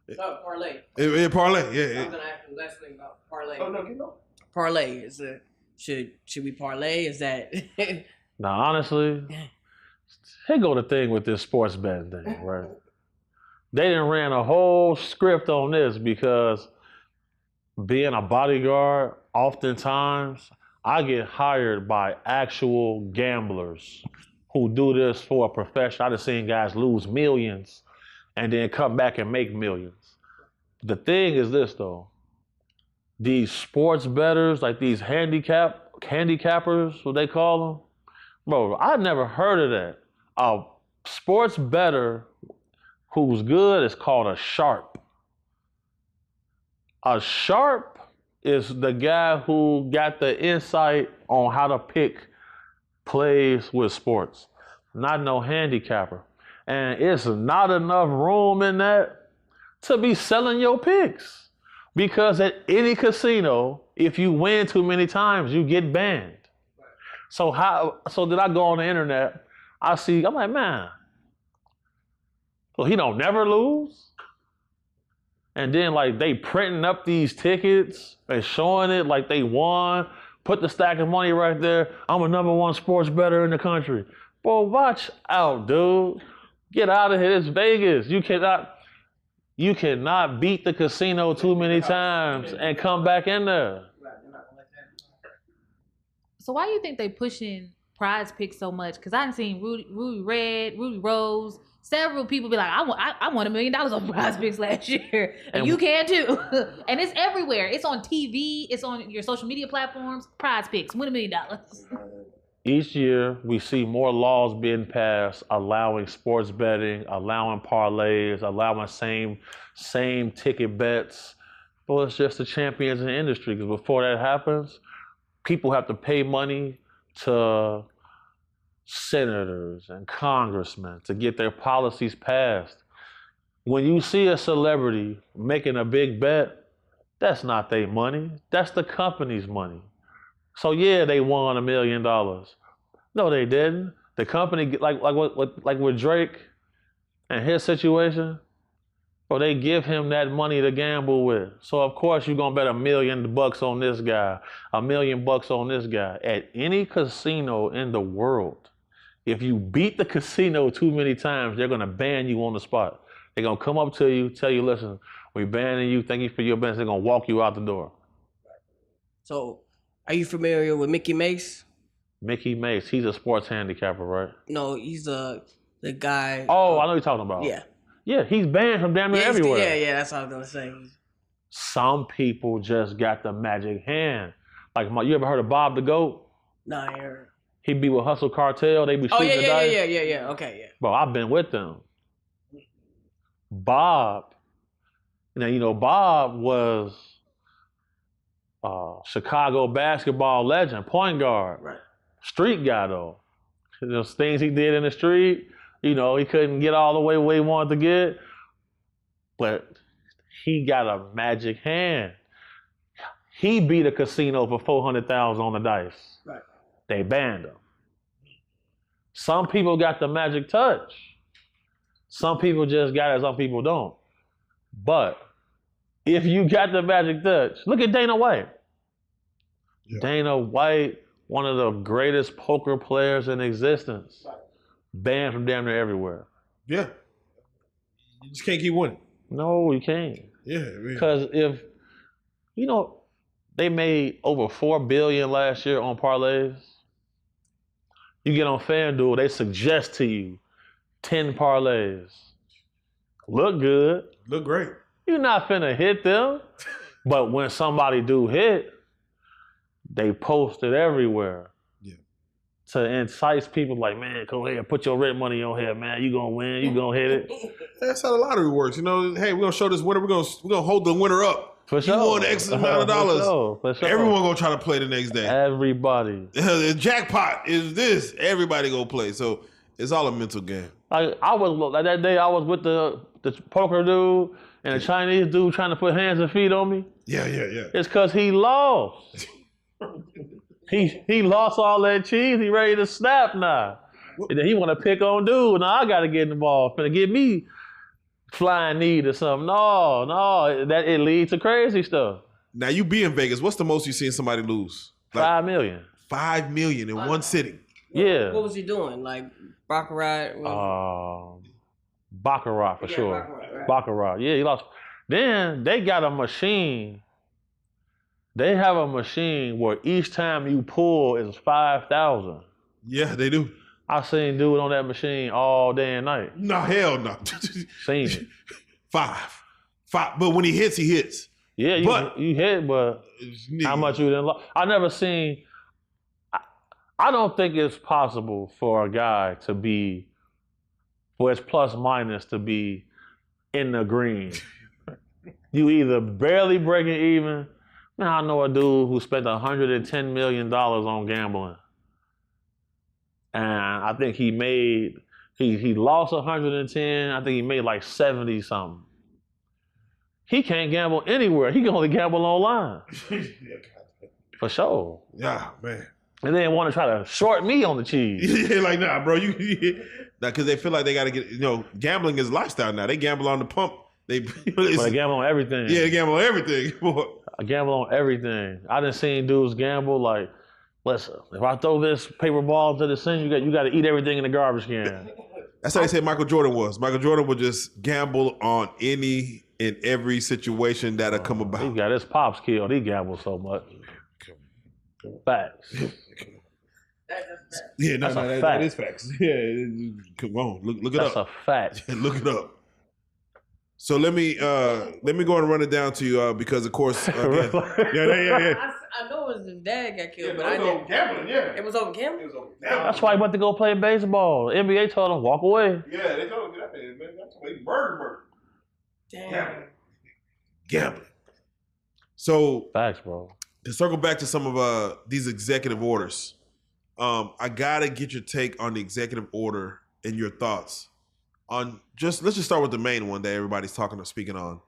No, parlay. Parlay, yeah. I was gonna ask the last thing about parlay. Oh no, keep going. Parlay is a should we parlay? Is that Now, honestly, here go the thing with this sports betting thing, right? They done ran a whole script on this because being a bodyguard, oftentimes I get hired by actual gamblers who do this for a profession. I've seen guys lose millions and then come back and make millions. The thing is this though, these sports bettors, like these handicappers, what they call them, bro, I never heard of that. A sports bettor who's good is called a sharp. A sharp is the guy who got the insight on how to pick plays with sports, not no handicapper. And it's not enough room in that to be selling your picks. Because at any casino, if you win too many times, you get banned. So did I go on the internet, I'm like, man, so he don't never lose? And then like they printing up these tickets and showing it like they won, put the stack of money right there. I'm a #1 sports bettor in the country. Boy, watch out, dude. Get out of here. It's Vegas. You cannot beat the casino too many times and come back in there. So why do you think they pushing prize picks so much? Because I've seen Rudy Red, Rudy Rose, several people be like, I won $1 million on prize picks last year. And you can too. And it's everywhere. It's on TV. It's on your social media platforms. Prize picks. Win $1 million. Each year, we see more laws being passed, allowing sports betting, allowing parlays, allowing same ticket bets. Well, it's just the champions in the industry. Because before that happens, people have to pay money to senators and congressmen to get their policies passed. When you see a celebrity making a big bet, that's not their money. That's the company's money. So yeah, they won $1 million. No, they didn't. The company, like with Drake and his situation, well, they give him that money to gamble with. So of course you're gonna bet $1 million on this guy, $1 million on this guy. At any casino in the world, if you beat the casino too many times, they're gonna ban you on the spot. They're gonna come up to you, tell you, listen, we're banning you, thank you for your business. They're gonna walk you out the door. So, are you familiar with Mickey Mace? Mickey Mace, he's a sports handicapper, right? No, he's the guy. Oh, I know what you're talking about. Yeah. Yeah, he's banned from damn near everywhere. Yeah, that's what I was gonna say. Some people just got the magic hand. Like, you ever heard of Bob the Goat? No, I heard. He be with Hustle Cartel. They be shooting the dice. Yeah. Okay, yeah. Bro, I've been with them. Bob, Bob was Chicago basketball legend, point guard, right. Street guy though. Those things he did in the street, he couldn't get all the way where he wanted to get, but he got a magic hand. He beat a casino for $400,000 on the dice. Right. They banned him. Some people got the magic touch. Some people just got it, some people don't. But if you got the magic touch, look at Dana White. Yeah. Dana White, one of the greatest poker players in existence, banned from damn near everywhere. Yeah. You just can't keep winning. No, you can't. Yeah. Because if, they made over $4 billion last year on parlays. You get on FanDuel, they suggest to you 10 parlays. Look good. Look great. You're not finna hit them. But when somebody do hit, they post it everywhere. Yeah. To entice people like, man, go ahead, put your red money on here, man. You gonna win, you gonna hit it. That's how the lottery works. Hey, we're gonna show this winner, we're gonna hold the winner up. For sure. You won X amount of dollars. For sure. Everyone gonna try to play the next day. Everybody. The jackpot is this. Everybody go play. So it's all a mental game. That day I was with the poker dude and the Chinese dude trying to put hands and feet on me. Yeah. It's because he lost. he lost all that cheese. He ready to snap now. And then he want to pick on dude. Now I got to get involved. Finna get me flying knee or something. No, that it leads to crazy stuff. Now you be in Vegas. What's the most you seen somebody lose? $5 million. $5 million in one sitting. Yeah. What was he doing? Like baccarat? Baccarat for sure. Baccarat, right. Baccarat. Yeah, he lost. Then they got a machine. They have a machine where each time you pull is 5,000. Yeah, they do. I seen dude on that machine all day and night. No, hell no. Seen it. Five. But when he hits, he hits. Yeah, you hit, but how much you didn't lose? I never seen. I don't think it's possible for a guy to be, for his plus minus to be in the green. You either barely breaking even. Man, I know a dude who spent $110 million on gambling. And I think he lost 110. I think he made like 70 something. He can't gamble anywhere. He can only gamble online. For sure. Yeah, man. And they want to try to short me on the cheese. Yeah, like, nah, bro. Because they feel like they got to get, gambling is lifestyle now. They gamble on the pump. They gamble on everything. Yeah, they gamble on everything. I gamble on everything. I done seen dudes gamble like, listen, if I throw this paper ball to the sun, you got to eat everything in the garbage can. That's how they say Michael Jordan was. Michael Jordan would just gamble on any and every situation that'll come about. He got his pops killed. He gambled so much. Facts. Yeah, That's a fact. that is facts. Yeah, come on, look it That's up. a fact. Look it up. So let me go and run it down to you because of course, yeah. I know it was his dad got killed, but I didn't. Gambling, yeah. It was over gambling. That's why he went to go play baseball. The NBA told him walk away. Yeah, they told him that man. That's why he murder. Damn. Gambling. So Facts, bro. to circle back to some of these executive orders, I gotta get your take on the executive order and your thoughts on let's just start with the main one that everybody's talking or speaking on.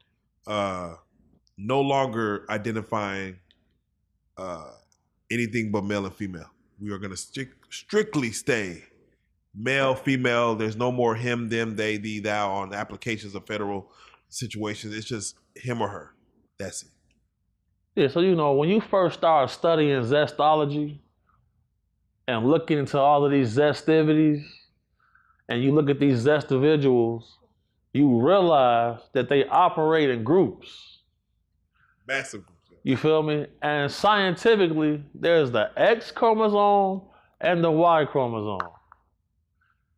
No longer identifying anything but male and female. We are gonna strictly stay male, female. There's no more him, them, they, thee, thou on applications of federal situations. It's just him or her. That's it. Yeah, so when you first start studying zestology and looking into all of these zestivities, and you look at these zest individuals, you realize that they operate in groups. Massive groups. You feel me? And scientifically, there's the X chromosome and the Y chromosome.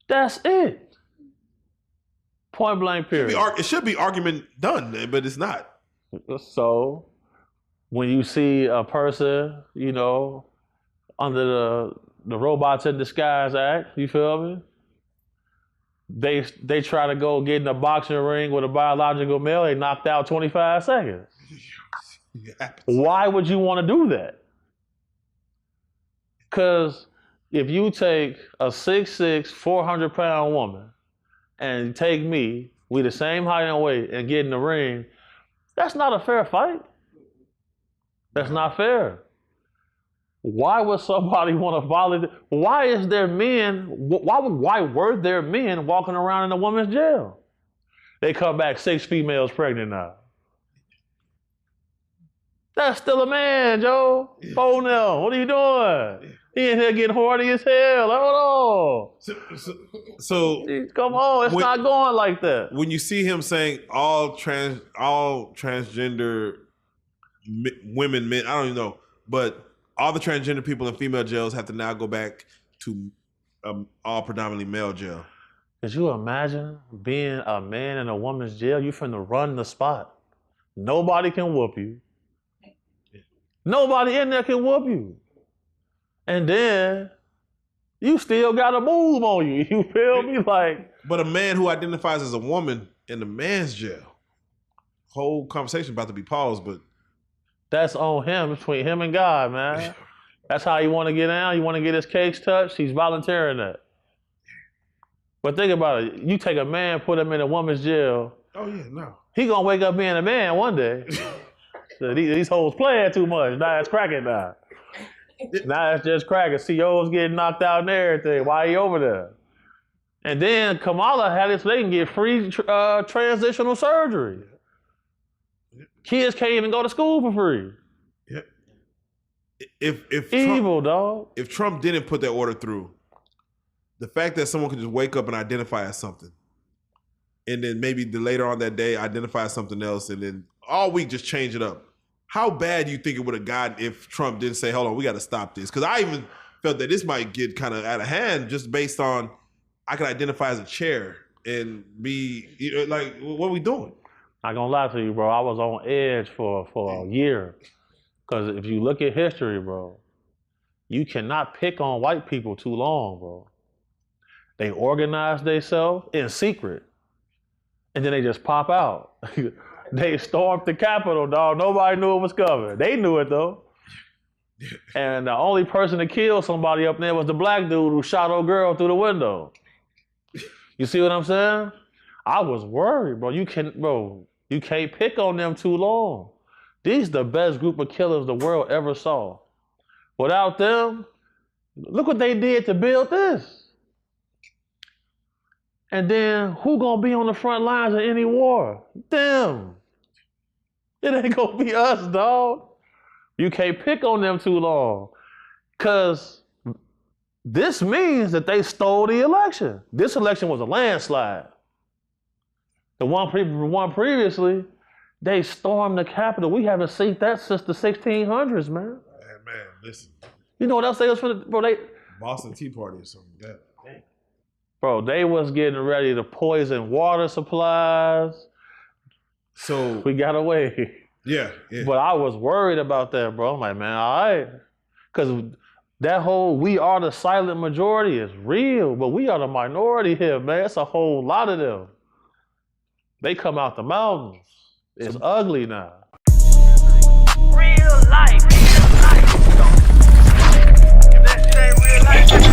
That's it. Point blank period. It should be argument done, but it's not. So when you see a person, under the Robots in Disguise Act, you feel me? They try to go get in a boxing ring with a biological male, they knocked out 25 seconds. Why would you want to do that? Because if you take a 6'6", 400-pound woman and take me, we the same height and weight, and get in the ring, that's not a fair fight. That's not fair. Why would somebody want to violate? Why is there men? Why were there men walking around in a woman's jail? They come back 6 females pregnant now. That's still a man, Joe. Phone now. What are you doing? He in here getting horny as hell. Hold on. So come on, it's not going like that. When you see him saying all transgender women, men, I don't even know, but all the transgender people in female jails have to now go back to all predominantly male jail. Could you imagine being a man in a woman's jail? You finna run the spot. Nobody can whoop you. Nobody in there can whoop you. And then you still got a move on you. You feel me? But a man who identifies as a woman in the man's jail, whole conversation about to be paused, but that's on him, between him and God, man. That's how he want to get down. He want to get his cakes touched. He's volunteering that. But think about it. You take a man, put him in a woman's jail. Oh yeah, no. He gonna wake up being a man one day. So these hoes playing too much. Now it's cracking now. Now it's just cracking. CEOs getting knocked out and everything. Why he over there? And then Kamala had it so they can get free transitional surgery. Kids can't even go to school for free. Yeah. If Evil, Trump, dog. if Trump didn't put that order through, the fact that someone could just wake up and identify as something, and then maybe later on that day identify as something else, and then all week just change it up. How bad do you think it would have gotten if Trump didn't say, hold on, we got to stop this? Because I even felt that this might get kind of out of hand just based on I could identify as a chair and be, like, what are we doing? Not gonna lie to you, bro. I was on edge for a year. Because if you look at history, bro, you cannot pick on white people too long, bro. They organize themselves in secret, and then they just pop out. They stormed the Capitol, dog. Nobody knew it was coming. They knew it, though. And the only person to kill somebody up there was the black dude who shot old girl through the window. You see what I'm saying? I was worried, bro. You can't pick on them too long. These the best group of killers the world ever saw. Without them, look what they did to build this. And then who gonna be on the front lines of any war? Them. It ain't gonna be us, dog. You can't pick on them too long. Cause this means that they stole the election. This election was a landslide. The one previously, they stormed the Capitol. We haven't seen that since the 1600s, man. Man, listen. You know what else they was for? Bro, Boston Tea Party or something like that. Bro, they was getting ready to poison water supplies. So we got away. Yeah. But I was worried about that, bro. I'm like, man, all right. Because that whole we are the silent majority is real, but we are the minority here, man. It's a whole lot of them. They come out the mountains. It's ugly now. Real life. If that shit ain't real life,